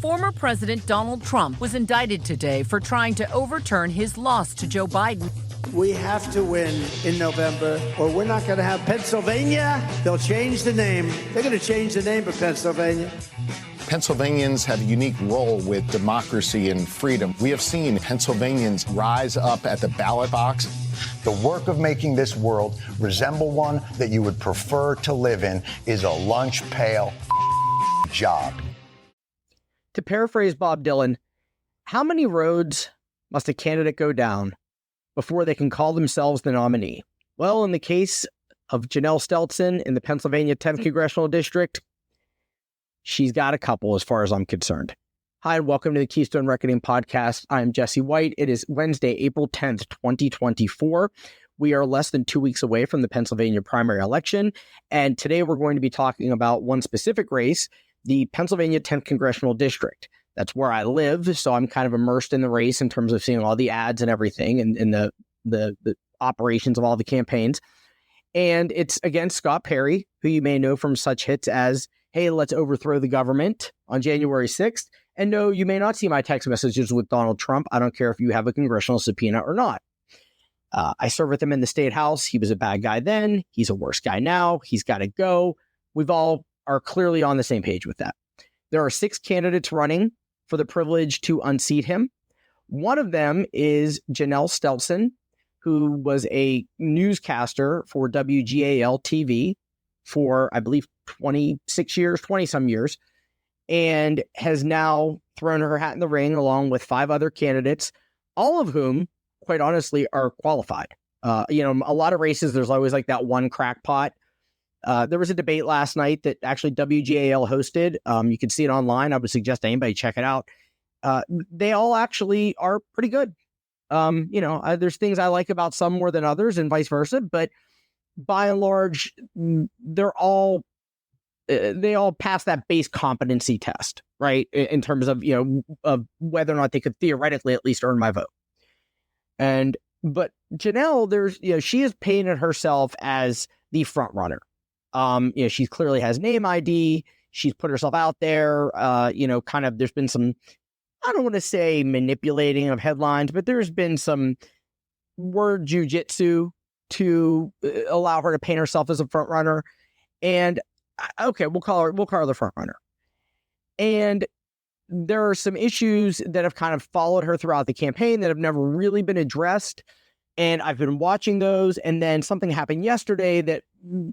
Former President Donald Trump was indicted today for trying to overturn his loss to Joe Biden. We have to win in November, or we're not going to have Pennsylvania. They'll change the name. They're going to change the name of Pennsylvania. Pennsylvanians have a unique role with democracy and freedom. We have seen Pennsylvanians rise up at the ballot box. The work of making this world resemble one that you would prefer to live in is a lunch pail job. To paraphrase Bob Dylan, how many roads must a candidate go down before they can call themselves the nominee? Well, in the case of Janelle Stelson in the Pennsylvania 10th Congressional District, she's got a couple as far as I'm concerned. Hi, and welcome to the Keystone Reckoning Podcast. I'm Jesse White. It is Wednesday, April 10th, 2024. We are less than 2 weeks away from the Pennsylvania primary election, and today we're going to be talking about one specific race, the Pennsylvania 10th Congressional District. That's where I live, so I'm kind of immersed in the race in terms of seeing all the ads and everything and the operations of all the campaigns. And it's against Scott Perry, who you may know from such hits as, hey, let's overthrow the government on January 6th. And no, you may not see my text messages with Donald Trump. I don't care if you have a congressional subpoena or not. I served with him in the state house. He was a bad guy then. He's a worse guy now. He's got to go. We've all are clearly on the same page with that. There are 6 candidates running for the privilege to unseat him. One of them is Janelle Stelson, who was a newscaster for WGAL TV for, I believe, 20-some years, and has now thrown her hat in the ring along with 5 other candidates, all of whom, quite honestly, are qualified. A lot of races, there's always like that one crackpot. There was a debate last night that actually WGAL hosted. You can see it online. I would suggest anybody check it out. They all actually are pretty good. There's things I like about some more than others and vice versa, but by and large, they all pass that base competency test, right? In terms of, of whether or not they could theoretically at least earn my vote. But Janelle, she has painted herself as the front runner. She clearly has name ID. She's put herself out there. There's been some, I don't want to say manipulating of headlines, but there's been some word jujitsu to allow her to paint herself as a front runner. And okay, we'll call her the front runner. And there are some issues that have kind of followed her throughout the campaign that have never really been addressed. And I've been watching those. And then something happened yesterday that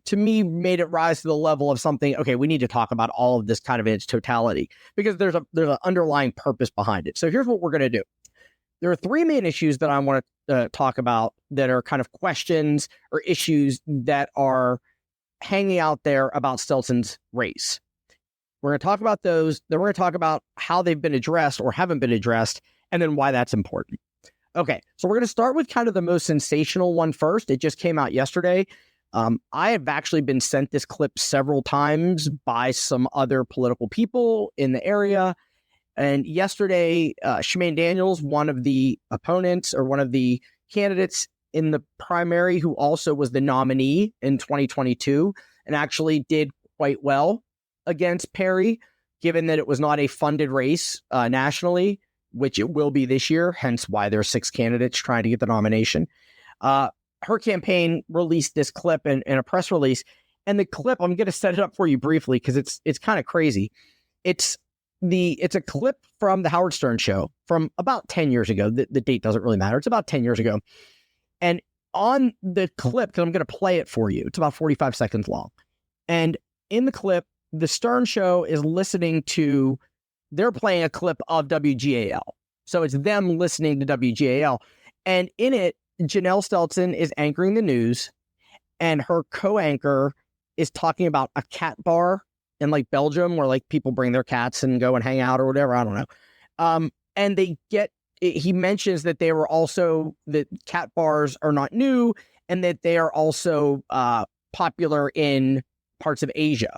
to me made it rise to the level of something, okay, we need to talk about all of this kind of in its totality because there's an underlying purpose behind it. So here's what we're going to do. There are 3 main issues that I want to talk about that are kind of questions or issues that are hanging out there about Stelson's race. We're going to talk about those. Then we're going to talk about how they've been addressed or haven't been addressed, and then why that's important. Okay, so we're going to start with kind of the most sensational one first. It just came out yesterday. I have actually been sent this clip several times by some other political people in the area. And yesterday, Shemaine Daniels, one of the opponents or one of the candidates in the primary, who also was the nominee in 2022 and actually did quite well against Perry, given that it was not a funded race nationally, which it will be this year, hence why there are 6 candidates trying to get the nomination. Her campaign released this clip in a press release, and the clip, I'm going to set it up for you briefly because it's kind of crazy. It's a clip from the Howard Stern show from about 10 years ago. The date doesn't really matter. It's about 10 years ago. And on the clip, because I'm going to play it for you, it's about 45 seconds long. And in the clip, the Stern show is they're playing a clip of WGAL. So it's them listening to WGAL. And in it, Janelle Stelson is anchoring the news, and her co-anchor is talking about a cat bar in like Belgium where like people bring their cats and go and hang out or whatever. I don't know. And he mentions that that cat bars are not new and that they are also popular in parts of Asia.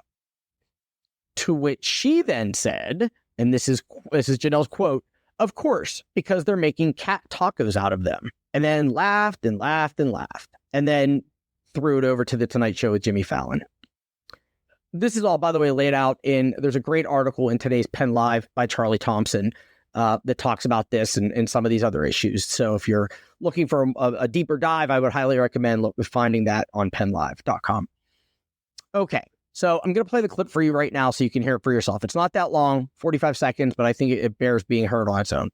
To which she then said, and this is Janelle's quote, "Of course, because they're making cat tacos out of them." And then laughed and laughed and laughed, and then threw it over to the Tonight Show with Jimmy Fallon. this is all, by the way, laid out there's a great article in today's Penn Live by Charlie Thompson that talks about this and some of these other issues. So if you're looking for a deeper dive, I would highly recommend finding that on pennlive.com. Okay, so I'm going to play the clip for you right now so you can hear it for yourself. It's not that long, 45 seconds, but I think it bears being heard on its own.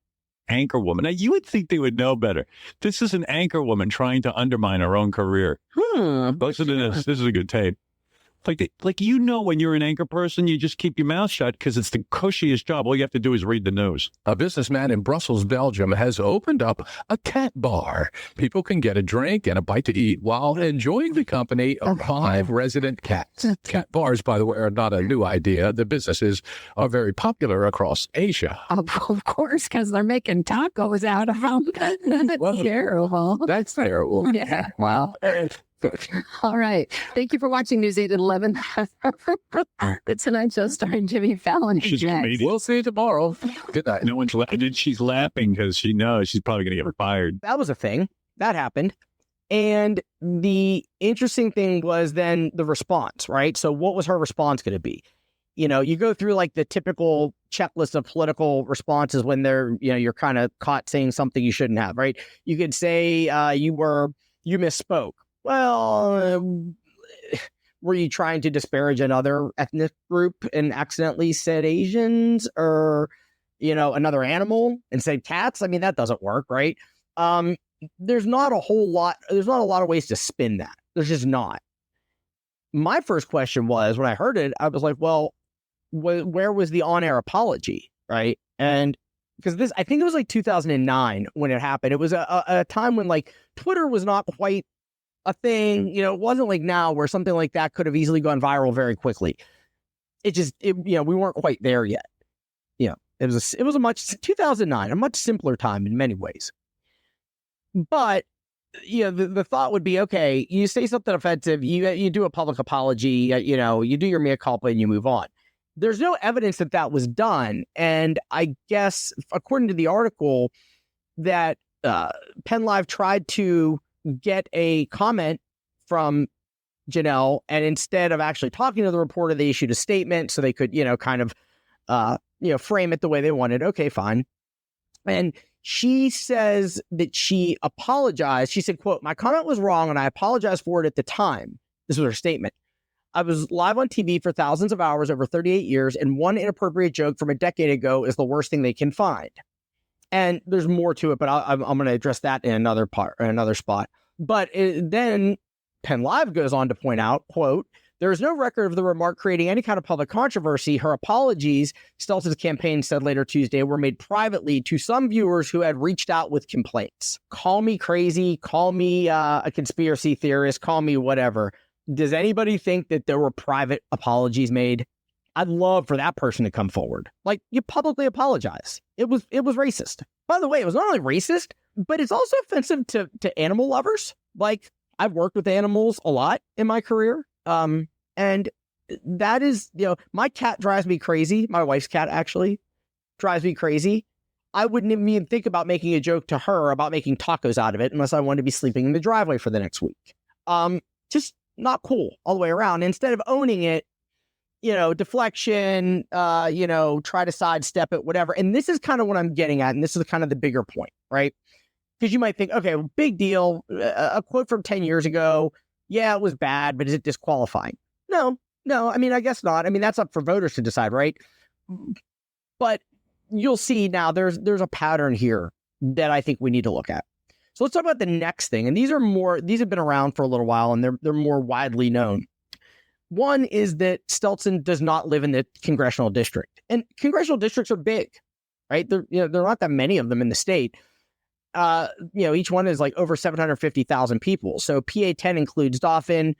Anchor woman. Now, you would think they would know better. This is an anchor woman trying to undermine her own career. Listen to this. This is a good tape. Like when you're an anchor person, you just keep your mouth shut because it's the cushiest job. All you have to do is read the news. A businessman in Brussels, Belgium, has opened up a cat bar. People can get a drink and a bite to eat while enjoying the company of 5 resident cats. Cat bars, by the way, are not a new idea. The businesses are very popular across Asia. Of course, because they're making tacos out of them. That's terrible. That's terrible. Yeah. Wow. All right. Thank you for watching News 8 at 11. The Tonight Show starring Jimmy Fallon. She's a comedian. We'll see you tomorrow. Good night. No one's and she's laughing because she knows she's probably going to get fired. That was a thing. That happened. And the interesting thing was then the response, right? So what was her response going to be? You go through like the typical checklist of political responses when you're kind of caught saying something you shouldn't have, right? You could say you misspoke. Well, were you trying to disparage another ethnic group and accidentally said Asians or, another animal and said cats? I mean, that doesn't work, right? There's not a lot of ways to spin that. There's just not. My first question was, when I heard it, I was like, well, where was the on-air apology, right? And because I think it was like 2009 when it happened. It was a time when like Twitter was not quite a thing, it wasn't like now where something like that could have easily gone viral very quickly. We weren't quite there yet. It was a much 2009, a much simpler time in many ways. But the thought would be, okay, you say something offensive, you do a public apology, you do your mea culpa and you move on. There's no evidence that was done, and I guess according to the article that Penn Live tried to get a comment from Janelle, and instead of actually talking to the reporter, they issued a statement so they could, frame it the way they wanted. Okay, fine. And she says that she apologized. She said, quote, "My comment was wrong and I apologized for it at the time." This was her statement. "I was live on TV for thousands of hours over 38 years, and one inappropriate joke from a decade ago is the worst thing they can find." And there's more to it, but I'm going to address that in another spot. But then Penn Live goes on to point out, quote, "There is no record of the remark creating any kind of public controversy. Her apologies," Stelson's campaign said later Tuesday, "were made privately to some viewers who had reached out with complaints." Call me crazy, call me a conspiracy theorist, call me whatever. Does anybody think that there were private apologies made? I'd love for that person to come forward. Like, you publicly apologize. It was racist. By the way, it was not only racist, but it's also offensive to animal lovers. Like, I've worked with animals a lot in my career. And that is, my cat drives me crazy. My wife's cat actually drives me crazy. I wouldn't even think about making a joke to her about making tacos out of it unless I wanted to be sleeping in the driveway for the next week. Just not cool all the way around. Instead of owning it, deflection, try to sidestep it, whatever. And this is kind of what I'm getting at. And this is kind of the bigger point, right? Because you might think, okay, well, big deal. A quote from 10 years ago. Yeah, it was bad, but is it disqualifying? No. I mean, I guess not. I mean, that's up for voters to decide, right? But you'll see now there's a pattern here that I think we need to look at. So let's talk about the next thing. And these have been around for a little while and they're more widely known. One is that Stelson does not live in the Congressional District. And Congressional Districts are big, right? There are not that many of them in the state. Each one is like over 750,000 people. So PA-10 includes Dauphin,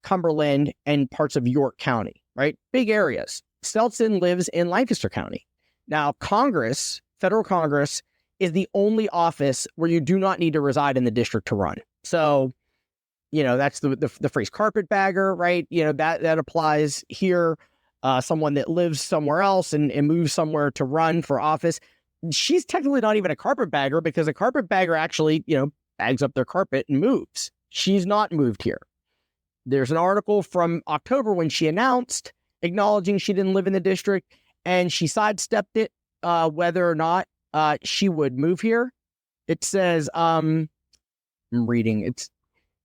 Cumberland, and parts of York County, right? Big areas. Stelson lives in Lancaster County. Now, federal Congress, is the only office where you do not need to reside in the district to run. So, that's the phrase carpetbagger, right? That applies here. Someone that lives somewhere else and moves somewhere to run for office. She's technically not even a carpetbagger because a carpetbagger actually, bags up their carpet and moves. She's not moved here. There's an article from October when she announced acknowledging she didn't live in the district, and she sidestepped it, whether or not she would move here. It says, I'm reading,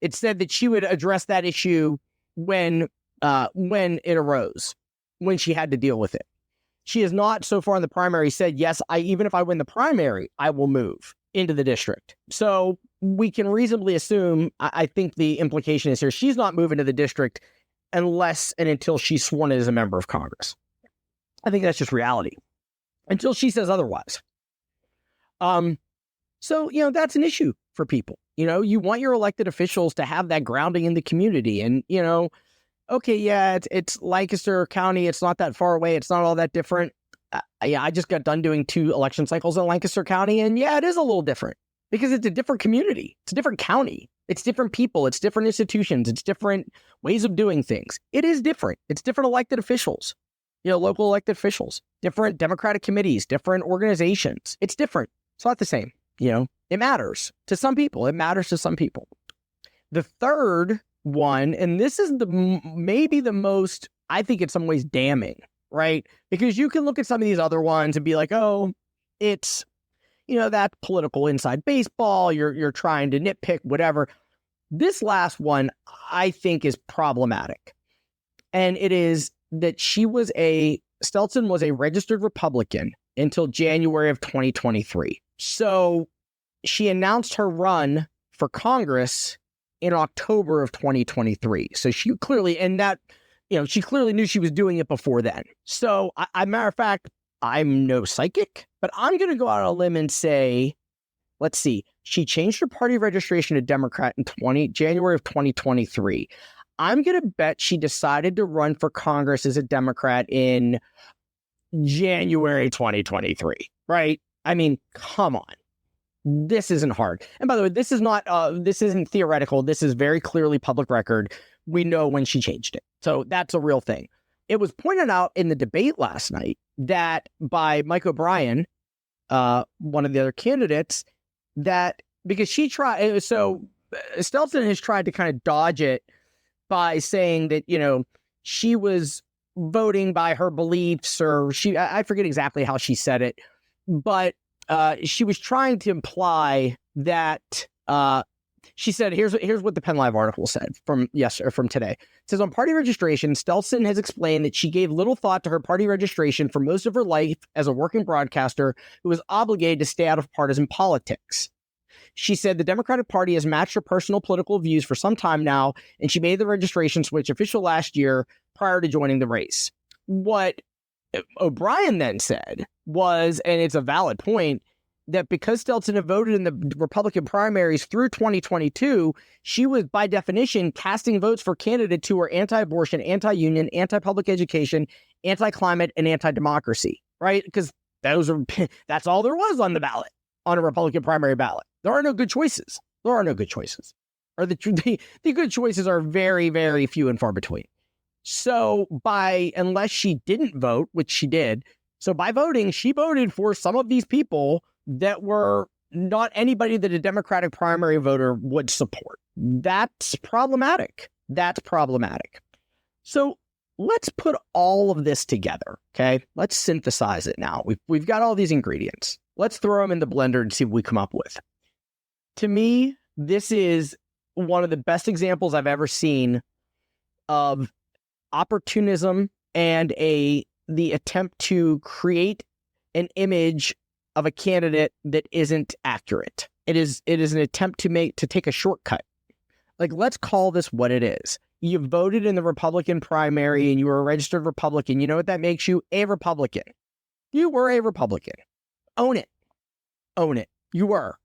it said that she would address that issue when it arose, when she had to deal with it. She has not so far in the primary said, yes, even if I win the primary, I will move into the district. So we can reasonably assume, I think the implication is here, she's not moving to the district unless and until she's sworn in as a member of Congress. I think that's just reality until she says otherwise. So, that's an issue for people. You want your elected officials to have that grounding in the community. And, okay, yeah, it's Lancaster County. It's not that far away. It's not all that different. I just got done doing 2 election cycles in Lancaster County. And yeah, it is a little different because it's a different community. It's a different county. It's different people. It's different institutions. It's different ways of doing things. It is different. It's different elected officials, local elected officials, different Democratic committees, different organizations. It's different. It's not the same. It matters to some people. It matters to some people. The third one, and this is maybe the most, I think in some ways damning, right? Because you can look at some of these other ones and be like, oh, it's, that political inside baseball. You're trying to nitpick, whatever. This last one, I think, is problematic. And it is that Stelson was a registered Republican until January of 2023. So she announced her run for Congress in October of 2023. So she clearly, she clearly knew she was doing it before then. So, matter of fact, I'm no psychic, but I'm going to go out on a limb and say, let's see, she changed her party registration to Democrat in January of 2023. I'm going to bet she decided to run for Congress as a Democrat in January 2023, right? I mean, come on. This isn't hard. And by the way, this isn't theoretical. This is very clearly public record. We know when she changed it. So that's a real thing. It was pointed out in the debate last night that by Mike O'Brien, one of the other candidates, that because Stelson has tried to kind of dodge it by saying that, she was voting by her beliefs, or I forget exactly how she said it, but she was trying to imply that she said, here's what the Penn Live article said from today. It says, on party registration, Stelson has explained that she gave little thought to her party registration for most of her life as a working broadcaster who was obligated to stay out of partisan politics. She said the Democratic Party has matched her personal political views for some time now, and she made the registration switch official last year prior to joining the race. What O'Brien then said was, and it's a valid point, that because Stelson had voted in the Republican primaries through 2022, she was, by definition, casting votes for candidates who were anti-abortion, anti-union, anti-public education, anti-climate, and anti-democracy, right? Because that's all there was on the ballot, on a Republican primary ballot. There are no good choices. Or the good choices are very, very few and far between. So unless she didn't vote, which she did, so by voting, she voted for some of these people that were not anybody that a Democratic primary voter would support. That's problematic. So let's put all of this together, okay? Let's synthesize it now. We've got all these ingredients. Let's throw them in the blender and see what we come up with. To me, this is one of the best examples I've ever seen of opportunism and the attempt to create an image of a candidate that isn't accurate. It is an attempt to take a shortcut. Like, let's call this what it is. You voted in the Republican primary and you were a registered Republican. You know what that makes you? A Republican. You were a Republican. Own it. You were.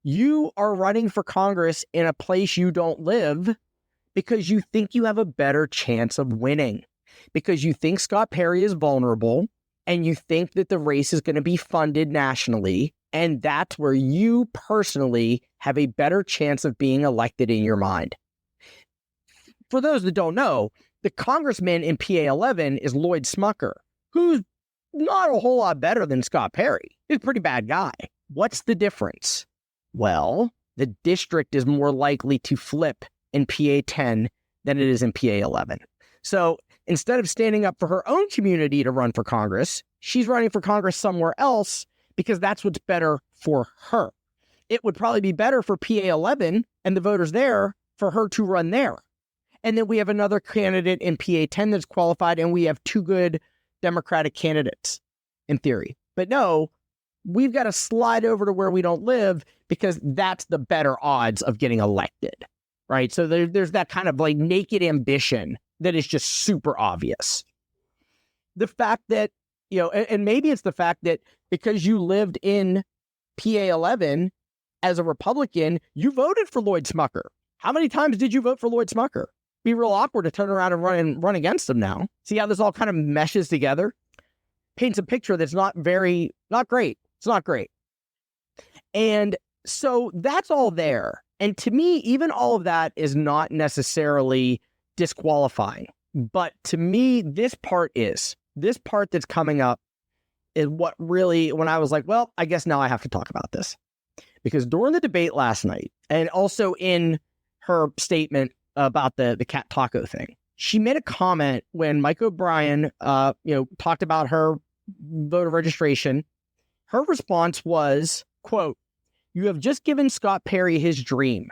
You are running for Congress in a place you don't live because you think you have a better chance of winning, because you think Scott Perry is vulnerable, and you think that the race is going to be funded nationally, and that's where you personally have a better chance of being elected in your mind. For those that don't know, the congressman in PA-11 is Lloyd Smucker, who's not a whole lot better than Scott Perry. He's a pretty bad guy. What's the difference? Well, the district is more likely to flip in PA-10 than it is in PA-11. So instead of standing up for her own community to run for Congress, she's running for Congress somewhere else because that's what's better for her. It would probably be better for PA-11 and the voters there for her to run there. And then we have another candidate in PA-10 that's qualified, and we have two good Democratic candidates in theory. But no, we've got to slide over to where we don't live because that's the better odds of getting elected, right? So there's that kind of like naked ambition that is just super obvious. The fact that, and maybe it's the fact that because you lived in PA-11 as a Republican, you voted for Lloyd Smucker. How many times did you vote for Lloyd Smucker? Be real awkward to turn around and run against him now. See how this all kind of meshes together? Paints a picture that's not great. It's not great. And so that's all there. And to me, even all of that is not necessarily disqualifying. But to me, this part that's coming up is what really, when I was like, well, I guess now I have to talk about this. Because during the debate last night, and also in her statement about the cat taco thing, she made a comment when Mike O'Brien, talked about her voter registration. Her response was, quote, "You have just given Scott Perry his dream.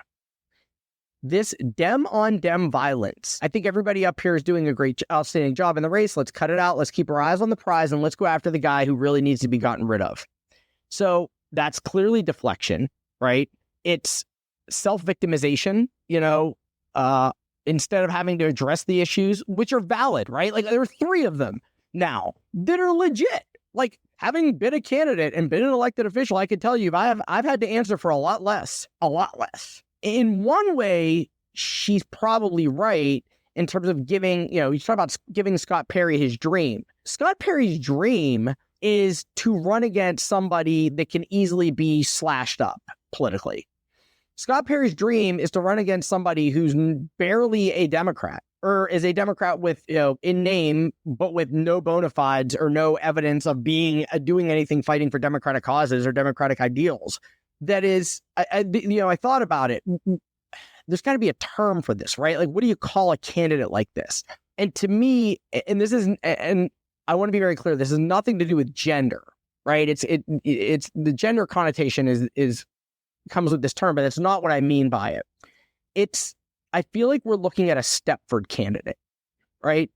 This Dem-on-Dem violence. I think everybody up here is doing a outstanding job in the race. Let's cut it out. Let's keep our eyes on the prize, and let's go after the guy who really needs to be gotten rid of." So that's clearly deflection, right? It's self-victimization, instead of having to address the issues, which are valid, right? Like there are 3 of them now that are legit. Like having been a candidate and been an elected official, I can tell you, I've had to answer for a lot less. In one way, she's probably right in terms of giving, you talk about giving Scott Perry his dream. Scott Perry's dream is to run against somebody that can easily be slashed up politically. Scott Perry's dream is to run against somebody who's barely a Democrat, or is a Democrat with, in name, but with no bona fides or no evidence of doing anything fighting for Democratic causes or Democratic ideals. That is, I thought about it. There's got to be a term for this, right? Like, what do you call a candidate like this? And to me, and this isn't, and I want to be very clear, this has nothing to do with gender, right? It's the gender connotation comes with this term, but that's not what I mean by it. I feel like we're looking at a Stepford candidate, right?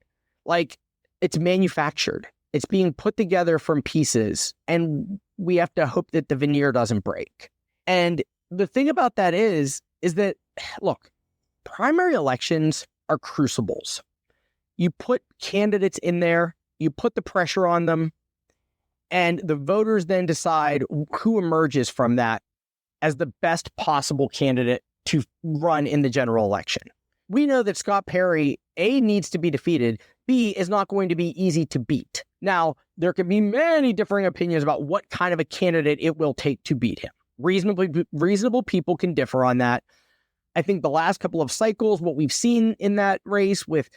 Like it's manufactured. It's being put together from pieces, and we have to hope that the veneer doesn't break. And the thing about that is that, look, primary elections are crucibles. You put candidates in there, you put the pressure on them, and the voters then decide who emerges from that as the best possible candidate to run in the general election. We know that Scott Perry, A, needs to be defeated, B, is not going to be easy to beat. Now, there can be many differing opinions about what kind of a candidate it will take to beat him. Reasonable people can differ on that. I think the last couple of cycles, what we've seen in that race with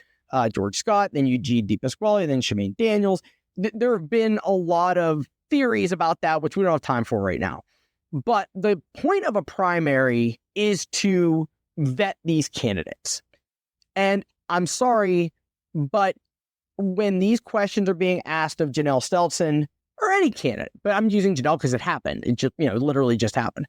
George Scott, then Eugene DePasquale, then Shemaine Daniels, there have been a lot of theories about that, which we don't have time for right now. But the point of a primary is to vet these candidates. And I'm sorry, but when these questions are being asked of Janelle Stelson or any candidate, but I'm using Janelle because it happened. It just, literally just happened.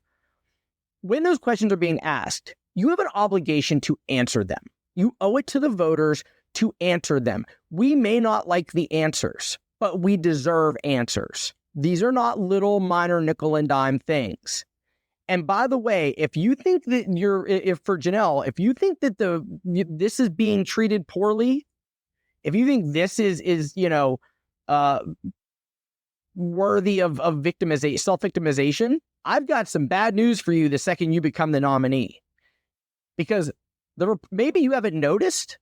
When those questions are being asked, you have an obligation to answer them. You owe it to the voters to answer them. We may not like the answers, but we deserve answers. These are not little minor nickel and dime things. And by the way, if you think that for Janelle, if you think that this is being treated poorly, if you think this is worthy of victimization, self-victimization, I've got some bad news for you the second you become the nominee. Because maybe you haven't noticed,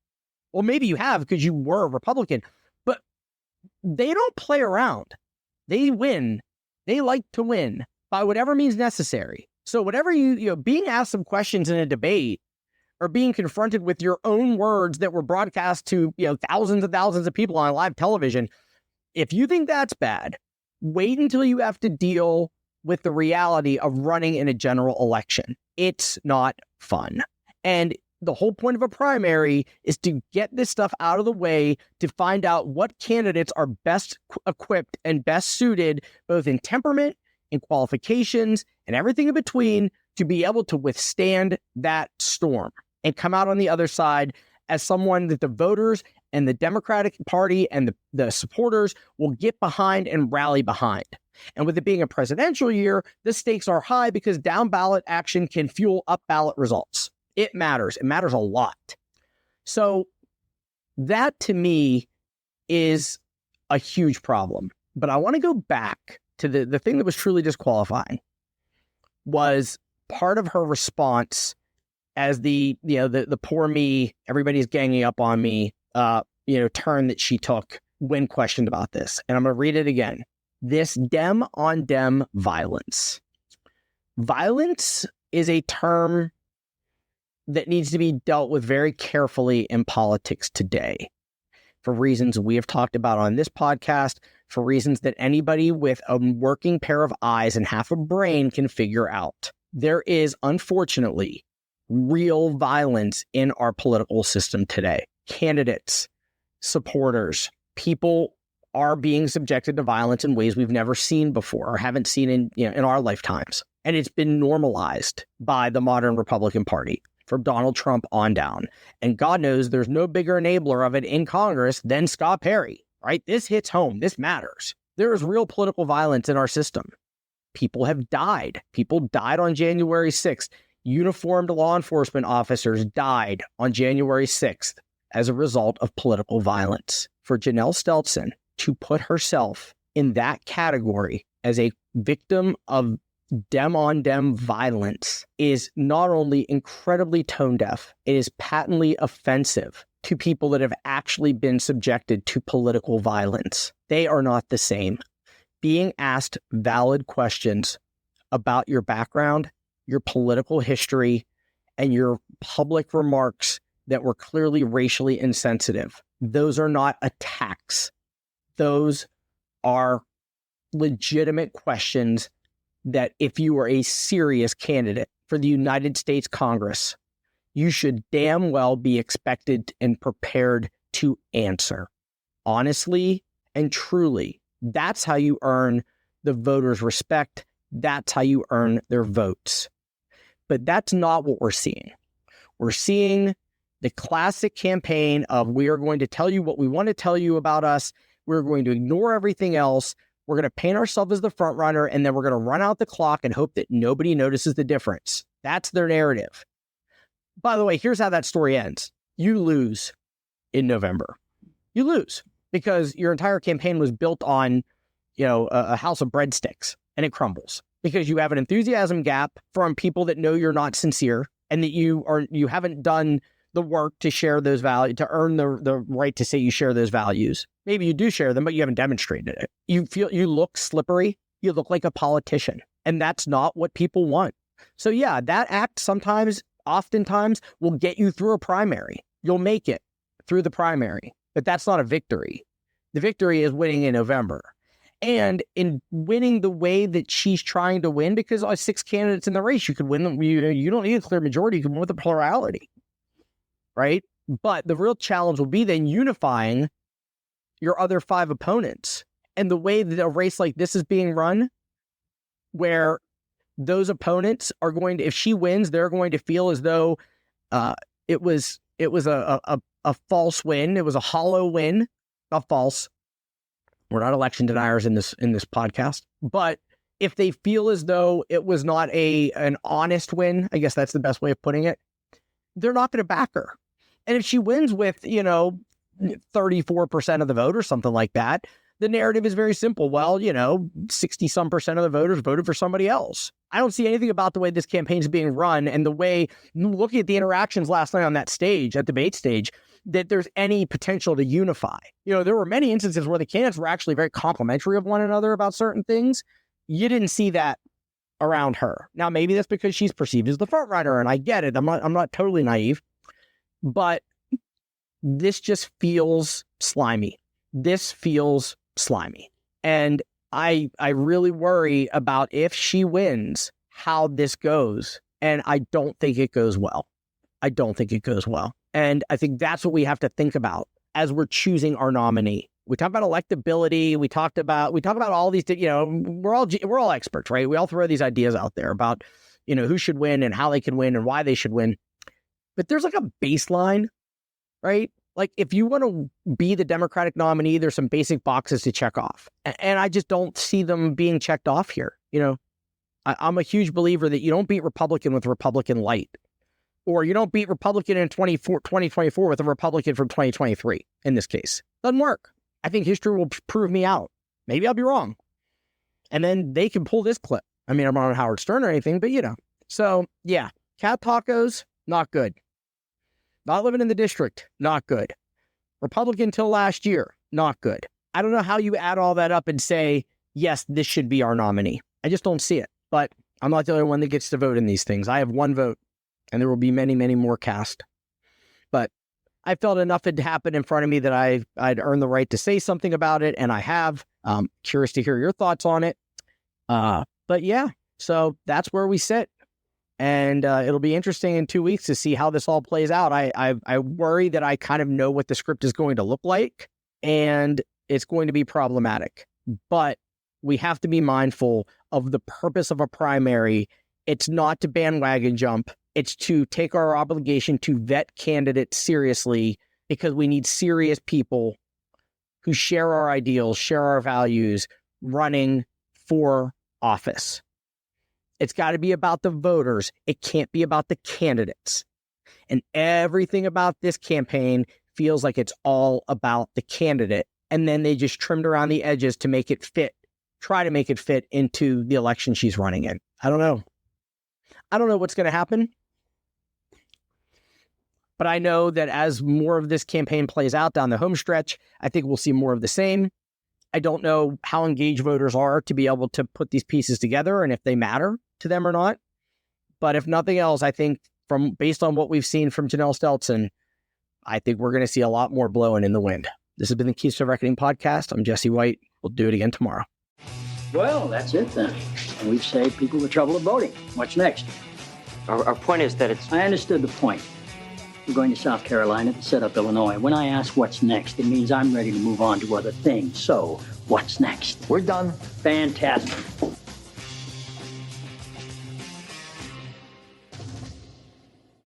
or maybe you have because you were a Republican, but they don't play around. They win. They like to win by whatever means necessary. So whatever being asked some questions in a debate or being confronted with your own words that were broadcast to, thousands and thousands of people on live television, if you think that's bad, wait until you have to deal with the reality of running in a general election. It's not fun. And the whole point of a primary is to get this stuff out of the way to find out what candidates are best equipped and best suited, both in temperament, in qualifications, and everything in between, to be able to withstand that storm and come out on the other side as someone that the voters and the Democratic Party and the supporters will get behind and rally behind. And with it being a presidential year, the stakes are high because down ballot action can fuel up ballot results. It matters. It matters a lot. So that to me is a huge problem. But I want to go back to the thing that was truly disqualifying was part of her response as the poor me, everybody's ganging up on me, turn that she took when questioned about this. And I'm going to read it again. This dem on dem violence. Violence is a term that needs to be dealt with very carefully in politics today for reasons we have talked about on this podcast, for reasons that anybody with a working pair of eyes and half a brain can figure out. There is, unfortunately, real violence in our political system today. Candidates, supporters, people are being subjected to violence in ways we've never seen before or haven't seen in our lifetimes. And it's been normalized by the modern Republican Party from Donald Trump on down. And God knows there's no bigger enabler of it in Congress than Scott Perry, right? This hits home. This matters. There is real political violence in our system. People have died. People died on January 6th. Uniformed law enforcement officers died on January 6th as a result of political violence. For Janelle Stelson to put herself in that category as a victim of dem-on-dem violence is not only incredibly tone-deaf, it is patently offensive to people that have actually been subjected to political violence. They are not the same. Being asked valid questions about your background, your political history, and your public remarks that were clearly racially insensitive, those are not attacks. Those are legitimate questions that if you are a serious candidate for the United States Congress, you should damn well be expected and prepared to answer. Honestly and truly, that's how you earn the voters' respect. That's how you earn their votes. But that's not what we're seeing. We're seeing the classic campaign of we are going to tell you what we want to tell you about us. We're going to ignore everything else. We're going to paint ourselves as the front runner, and then we're going to run out the clock and hope that nobody notices the difference. That's their narrative. By the way, here's how that story ends. You lose in November. You lose because your entire campaign was built on, a house of breadsticks, and it crumbles because you have an enthusiasm gap from people that know you're not sincere and that you haven't done the work to share those values, to earn the right to say you share those values. Maybe you do share them, but you haven't demonstrated it. You look slippery. You look like a politician. And that's not what people want. So yeah, that act oftentimes will get you through a primary. You'll make it through the primary, but that's not a victory. The victory is winning in November. And in winning the way that she's trying to win, because 6 candidates in the race, you could win them. You don't need a clear majority. You can win with a plurality. Right? But the real challenge will be then unifying your other 5 opponents. And the way that a race like this is being run, where those opponents are going to, if she wins, they're going to feel as though it was a false win. It was a hollow win. Not false. We're not election deniers in this podcast. But if they feel as though it was not an honest win, I guess that's the best way of putting it, they're not going to back her. And if she wins with, 34% of the vote or something like that, the narrative is very simple. Well, 60-some% of the voters voted for somebody else. I don't see anything about the way this campaign is being run and the way, looking at the interactions last night on that stage, that debate stage, that there's any potential to unify. There were many instances where the candidates were actually very complimentary of one another about certain things. You didn't see that around her. Now, maybe that's because she's perceived as the front runner, and I get it. I'm not totally naive, but this just feels slimy. This feels slimy. And I really worry about if she wins, how this goes. And I don't think it goes well. I don't think it goes well. And I think that's what we have to think about as we're choosing our nominee. We talk about electability. We talk about all these, we're all experts, right? We all throw these ideas out there about, who should win and how they can win and why they should win. But there's like a baseline, right? Like if you want to be the Democratic nominee, there's some basic boxes to check off. And I just don't see them being checked off here. I'm a huge believer that you don't beat Republican with Republican light, or you don't beat Republican in 2024 with a Republican from 2023 in this case. Doesn't work. I think history will prove me out. Maybe I'll be wrong. And then they can pull this clip. I mean, I'm not on Howard Stern or anything, but So, yeah, cat tacos, not good. Not living in the district, not good. Republican till last year, not good. I don't know how you add all that up and say, yes, this should be our nominee. I just don't see it. But I'm not the only one that gets to vote in these things. I have one vote, and there will be many, many more cast. But I felt enough had happened in front of me that I'd earned the right to say something about it, and I have. Curious to hear your thoughts on it. But yeah, so that's where we sit. And it'll be interesting in 2 weeks to see how this all plays out. I worry that I kind of know what the script is going to look like, and it's going to be problematic. But we have to be mindful of the purpose of a primary. It's not to bandwagon jump. It's to take our obligation to vet candidates seriously, because we need serious people who share our ideals, share our values, running for office. It's got to be about the voters. It can't be about the candidates. And everything about this campaign feels like it's all about the candidate. And then they just trimmed around the edges to make it fit, try to make it fit into the election she's running in. I don't know. I don't know what's going to happen. But I know that as more of this campaign plays out down the home stretch, I think we'll see more of the same. I don't know how engaged voters are to be able to put these pieces together and if they matter to them or not. But if nothing else, I think based on what we've seen from Janelle Stelson, I think we're going to see a lot more blowing in the wind. This has been the Keystone Reckoning Podcast. I'm Jesse White. We'll do it again tomorrow. Well, that's it then. And we've saved people the trouble of voting. What's next? Our point is that it's... I understood the point. We're going to South Carolina to set up Illinois. When I ask what's next, it means I'm ready to move on to other things. So, what's next? We're done. Fantastic.